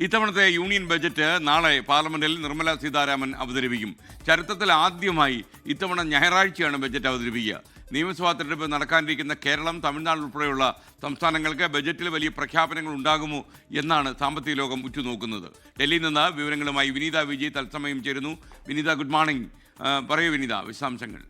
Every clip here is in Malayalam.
ഇത്തവണത്തെ യൂണിയൻ ബജറ്റ് നാളെ പാർലമെന്റിൽ നിർമ്മല സീതാരാമൻ അവതരിപ്പിക്കും. ചരിത്രത്തിൽ ആദ്യമായി ഇത്തവണ ഞായറാഴ്ചയാണ് ബജറ്റ് അവതരിപ്പിക്കുക. നിയമസഭാ തെരഞ്ഞെടുപ്പ് നടക്കാനിരിക്കുന്ന കേരളം, തമിഴ്നാട് ഉൾപ്പെടെയുള്ള സംസ്ഥാനങ്ങൾക്ക് ബജറ്റിൽ വലിയ പ്രഖ്യാപനങ്ങൾ ഉണ്ടാകുമോ എന്നാണ് സാമ്പത്തിക ലോകം ഉറ്റുനോക്കുന്നത്. ഡൽഹിയിൽ നിന്ന് വിവരങ്ങളുമായി വിനീത വിജയ് തത്സമയം ചേരുന്നു. Vineetha, good morning. പറയൂ വിനീത, വിശദാംശങ്ങൾ.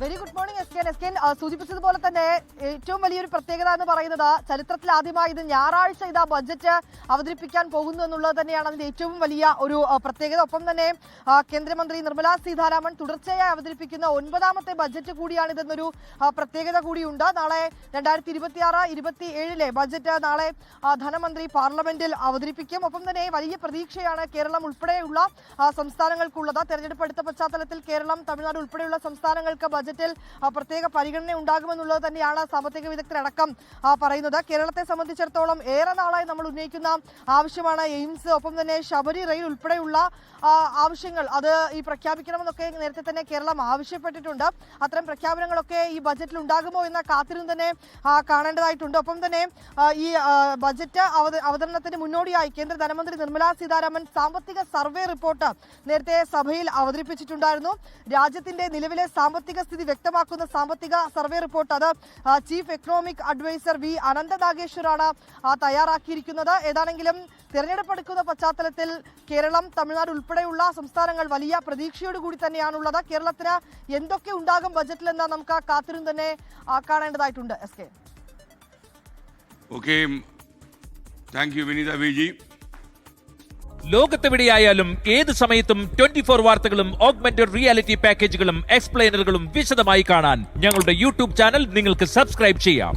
വെരി ഗുഡ് മോർണിംഗ് എസ്കെൻ. സൂചിപ്പിച്ചതുപോലെ തന്നെ ഏറ്റവും വലിയൊരു പ്രത്യേകത എന്ന് പറയുന്നത് ചരിത്രത്തിൽ ആദ്യമായി ഇത് ഞായറാഴ്ച ഇതാ ബജറ്റ് അവതരിപ്പിക്കാൻ പോകുന്നു എന്നുള്ളത് തന്നെയാണ് അതിന്റെ ഏറ്റവും വലിയ ഒരു പ്രത്യേകത. ഒപ്പം തന്നെ കേന്ദ്രമന്ത്രി നിർമ്മല സീതാരാമൻ തുടർച്ചയായി അവതരിപ്പിക്കുന്ന 9ാമത്തെ ബജറ്റ് കൂടിയാണിതെന്നൊരു പ്രത്യേകത കൂടിയുണ്ട്. നാളെ 2026-27 ബജറ്റ് നാളെ ധനമന്ത്രി പാർലമെന്റിൽ അവതരിപ്പിക്കും. ഒപ്പം തന്നെ വലിയ പ്രതീക്ഷയാണ് കേരളം ഉൾപ്പെടെയുള്ള സംസ്ഥാനങ്ങൾക്കുള്ളത്. തെരഞ്ഞെടുപ്പ് അടുത്ത പശ്ചാത്തലത്തിൽ കേരളം, തമിഴ്നാട് ഉൾപ്പെടെയുള്ള സംസ്ഥാനങ്ങൾക്ക് ബജറ്റിൽ പ്രത്യേക പരിഗണന ഉണ്ടാകുമെന്നുള്ളത് തന്നെയാണ് സാമ്പത്തിക വിദഗ്ധരടക്കം പറയുന്നത്. കേരളത്തെ സംബന്ധിച്ചിടത്തോളം ഏറെ നാളായി നമ്മൾ ഉന്നയിക്കുന്ന ആവശ്യമാണ് എയിംസ്, ഒപ്പം തന്നെ ശബരി റെയിൽ ഉൾപ്പെടെയുള്ള ആവശ്യങ്ങൾ അത് ഈ പ്രഖ്യാപിക്കണമെന്നൊക്കെ നേരത്തെ തന്നെ കേരളം ആവശ്യപ്പെട്ടിട്ടുണ്ട്. അത്തരം പ്രഖ്യാപനങ്ങളൊക്കെ ഈ ബജറ്റിൽ ഉണ്ടാകുമോ എന്ന കാത്തിരുന്ന് തന്നെ കാണേണ്ടതായിട്ടുണ്ട്. ഒപ്പം തന്നെ ഈ ബജറ്റ് അവതരണത്തിന് മുന്നോടിയായി കേന്ദ്ര ധനമന്ത്രി നിർമ്മല സീതാരാമൻ സാമ്പത്തിക സർവേ റിപ്പോർട്ട് നേരത്തെ സഭയിൽ അവതരിപ്പിച്ചിട്ടുണ്ടായിരുന്നു. രാജ്യത്തിന്റെ നിലവിലെ സാമ്പത്തിക സ്ഥിതി വ്യക്തമാക്കുന്ന സാമ്പത്തിക സർവേ റിപ്പോർട്ട് അത് ചീഫ് എക്കണോമിക് അഡ്വൈസർ വി അനന്ത നാഗേശ്വറാണ് തയ്യാറാക്കിയിരിക്കുന്നത്. ഏതാണെങ്കിലും തെരഞ്ഞെടുപ്പ് അടുക്കുന്ന പശ്ചാത്തലത്തിൽ കേരളം, തമിഴ്നാട് ഉൾപ്പെടെയുള്ള സംസ്ഥാനങ്ങൾ വലിയ പ്രതീക്ഷയോടുകൂടി തന്നെയാണുള്ളത്. കേരളത്തിന് എന്തൊക്കെ ഉണ്ടാകും ബജറ്റിലെന്ന് നമുക്ക് കാത്തിരുന്ന് തന്നെ കാണേണ്ടതായിട്ടുണ്ട്. എസ്കെ, ഓക്കെ, താങ്ക് യു വിനീത വിജി. ലോകത്തെവിടെയായാലും ഏത് സമയത്തും 24 വാർത്തകളും ഓഗ്മെന്റഡ് റിയാലിറ്റി പാക്കേജുകളും എക്സ്പ്ലെയിനറുകളും വിശദമായി കാണാൻ ഞങ്ങളുടെ യൂട്യൂബ് ചാനൽ നിങ്ങൾക്ക് സബ്സ്ക്രൈബ് ചെയ്യാം.